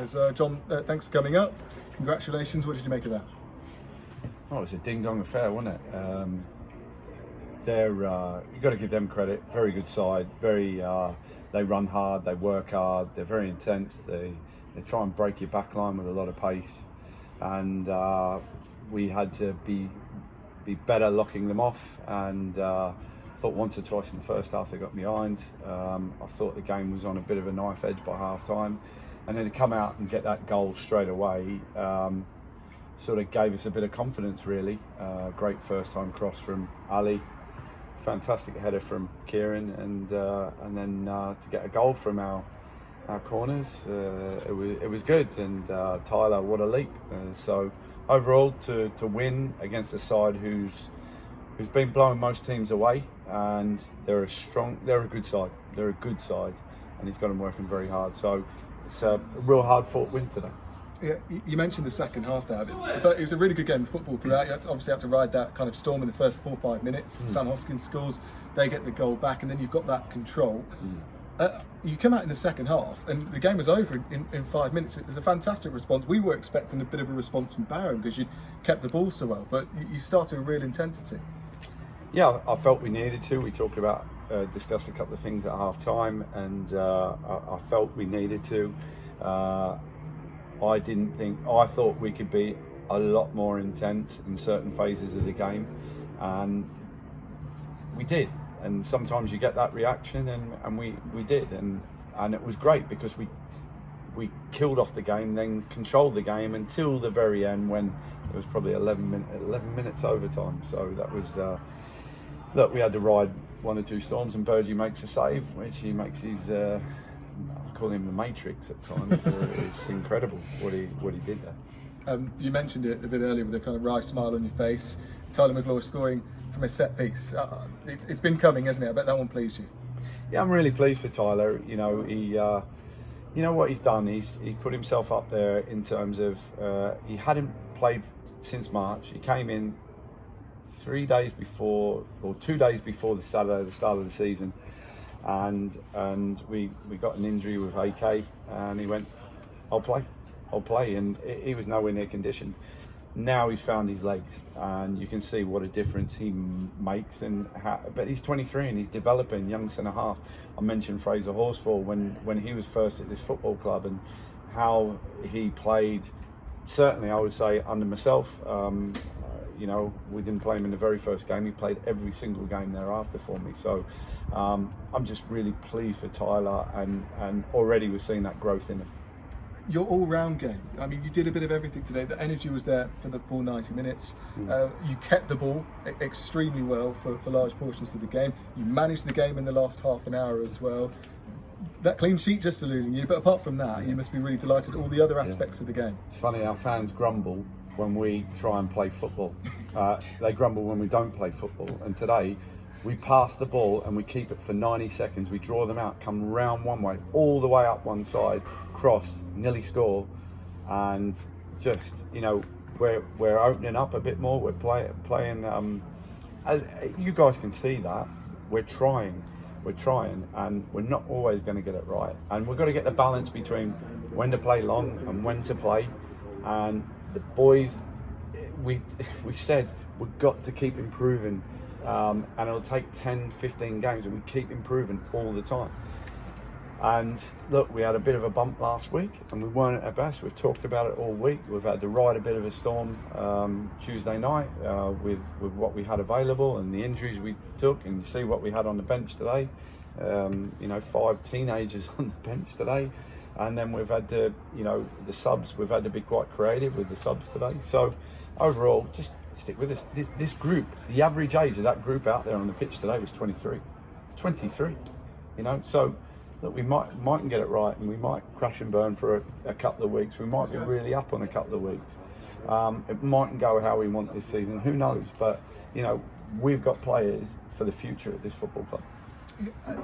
players. Jon, thanks for coming up. Congratulations. What did you make of that? Oh, it was a ding-dong affair, wasn't it? You've got to give them credit. Very good side. They run hard. They work hard. They're very intense. They try and break your back line with a lot of pace. And we had to be better locking them off. And I thought once or twice in the first half they got behind. I thought the game was on a bit of a knife edge by half time. And then to come out and get that goal straight away sort of gave us a bit of confidence, really. Great first time cross from Ali, fantastic header from Kieran, and then to get a goal from our corners, it was good. And Tyler, what a leap! So overall, to win against a side who's been blowing most teams away, and they're a good side, and he's got them working very hard. So it's a real hard-fought win today. Yeah, you mentioned the second half there. It was a really good game of football throughout. You obviously had to ride that kind of storm in the first 4 or 5 minutes. Sam Hoskins scores, they get the goal back, and then you've got that control. You come out in the second half, and the game was over in 5 minutes. It was a fantastic response. We were expecting a bit of a response from Barrow because you kept the ball so well, but you started with real intensity. Yeah, I felt we needed to. We talked about, discussed a couple of things at half time, and I felt we needed to. I thought we could be a lot more intense in certain phases of the game, and we did. And sometimes you get that reaction, and we did, and it was great because we killed off the game, then controlled the game until the very end when it was probably 11 minutes overtime. So that was look, we had to ride 1 or 2 storms, and Burgee makes a save, which he makes his. I call him the Matrix at times. It's incredible what he did there. You mentioned it a bit earlier with a kind of wry smile on your face. Tyler McLaughlin scoring from a set piece. It's been coming, hasn't it? I bet that one pleased you. Yeah, I'm really pleased for Tyler. You know, you know what he's done. He's put himself up there in terms of he hadn't played since March. He came in 3 days before, or 2 days before the start of the season. And we got an injury with AK, and he went, I'll play, and he was nowhere near conditioned. Now he's found his legs, and you can see what a difference he makes. But he's 23 and he's developing, young centre half. I mentioned Fraser Horsfall when he was first at this football club, and how he played. Certainly, I would say under myself. You know, we didn't play him in the very first game. He played every single game thereafter for me. So I'm just really pleased for Tyler, and already we're seeing that growth in him. Your all-round game, I mean, you did a bit of everything today. The energy was there for the full 90 minutes. You kept the ball extremely well for large portions of the game. You managed the game in the last half an hour as well. That clean sheet just eluding you, but apart from that, you must be really delighted at all the other aspects of the game. It's funny, our fans grumble when we try and play football. They grumble when we don't play football. And today, we pass the ball and we keep it for 90 seconds. We draw them out, come round one way, all the way up one side, cross, nearly score. And just, you know, we're opening up a bit more. We're playing. As you guys can see that, we're trying, and we're not always going to get it right. And we've got to get the balance between when to play long and when to play. And the boys, we said we've got to keep improving, and it'll take 10, 15 games, and we keep improving all the time. And look, we had a bit of a bump last week, and we weren't at our best. We've talked about it all week. We've had to ride a bit of a storm Tuesday night with what we had available and the injuries we took, and you see what we had on the bench today. You know, 5 teenagers on the bench today. And then we've had to, you know, the subs, we've had to be quite creative with the subs today. So overall, just stick with us. This group, the average age of that group out there on the pitch today was 23, you know. So look, we mightn't get it right, and we might crash and burn for a couple of weeks. We might be really up on a couple of weeks. It mightn't go how we want this season, who knows? But, you know, we've got players for the future at this football club.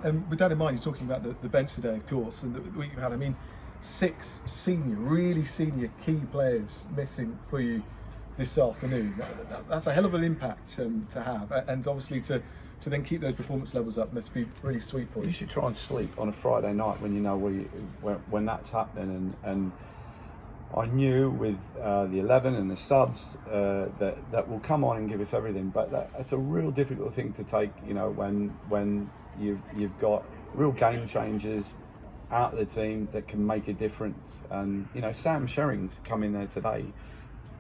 And with that in mind, you're talking about the bench today, of course, and the week you had. I mean, 6 really senior key players missing for you this afternoon. That's a hell of an impact to have, and obviously to then keep those performance levels up must be really sweet for you. You should try and sleep on a Friday night when you know when that's happening, and I knew with the 11 and the subs that will come on and give us everything, but that's a real difficult thing to take. You know, when you've got real game changers out of the team that can make a difference. And you know, Sam Sherring's come in there today.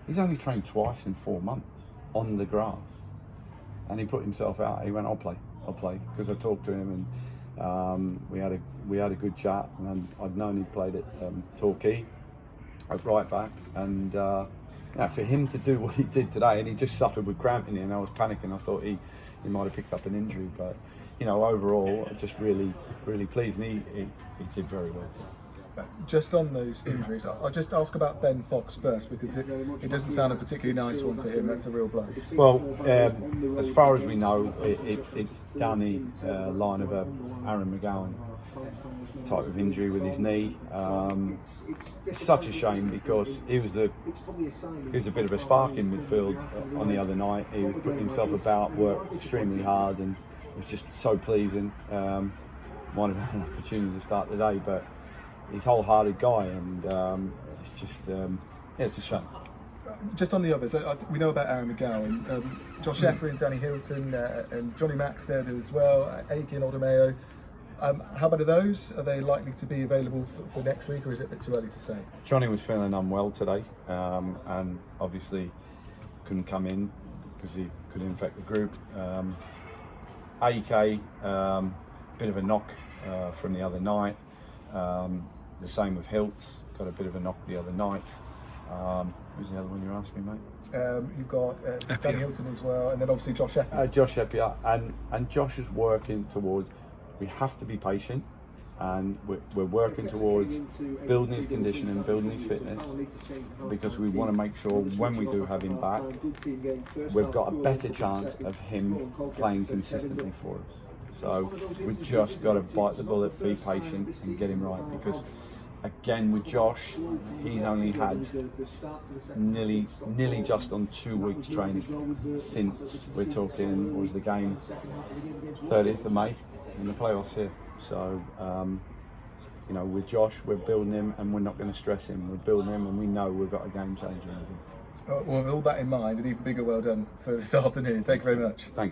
He's only trained twice in 4 months on the grass, and he put himself out. He went, "I'll play," because I talked to him and we had a good chat. And I'd known he played at Torquay. Right back, and for him to do what he did today, and he just suffered with cramping, and I was panicking. I thought he might have picked up an injury, but you know, overall, just really pleased, and he did very well today. Just on those injuries, I'll just ask about Ben Fox first, because it doesn't sound a particularly nice one for him. That's a real blow. Well, as far as we know, it's down the line of a Aaron McGowan type of injury with his knee. It's such a shame, because he was a bit of a spark in midfield on the other night. He put himself about, worked extremely hard, and it was just so pleasing. Might have had an opportunity to start today, but he's a wholehearted guy, and it's just it's a shame. Just on the others, we know about Aaron McGowan, Josh Epper and Danny Hilton, and Johnny Maxted as well, Aiken, Odomeo. How about those? Are they likely to be available for next week, or is it a bit too early to say? Johnny was feeling unwell today, and obviously couldn't come in because he could infect the group. AK, bit of a knock from the other night. The same with Hiltz, got a bit of a knock the other night. Who's the other one you asked me, mate? You've got Danny Hilton as well, and then obviously Josh Epper. Josh Epper, and Josh is working towards. We have to be patient, and we're working towards building his condition and building his fitness, because we want to make sure when we do have him back, we've got a better chance of him playing consistently for us. So we've just got to bite the bullet, be patient, and get him right, because again with Josh, he's only had nearly just on 2 weeks training since we're talking, what was the game, 30th of May in the playoffs here. So you know, with Josh, we're building him, and we're not going to stress him. We're building him, and we know we've got a game changer in him. Well, with all that in mind, an even bigger well done for this afternoon. Thank you very much. Thanks.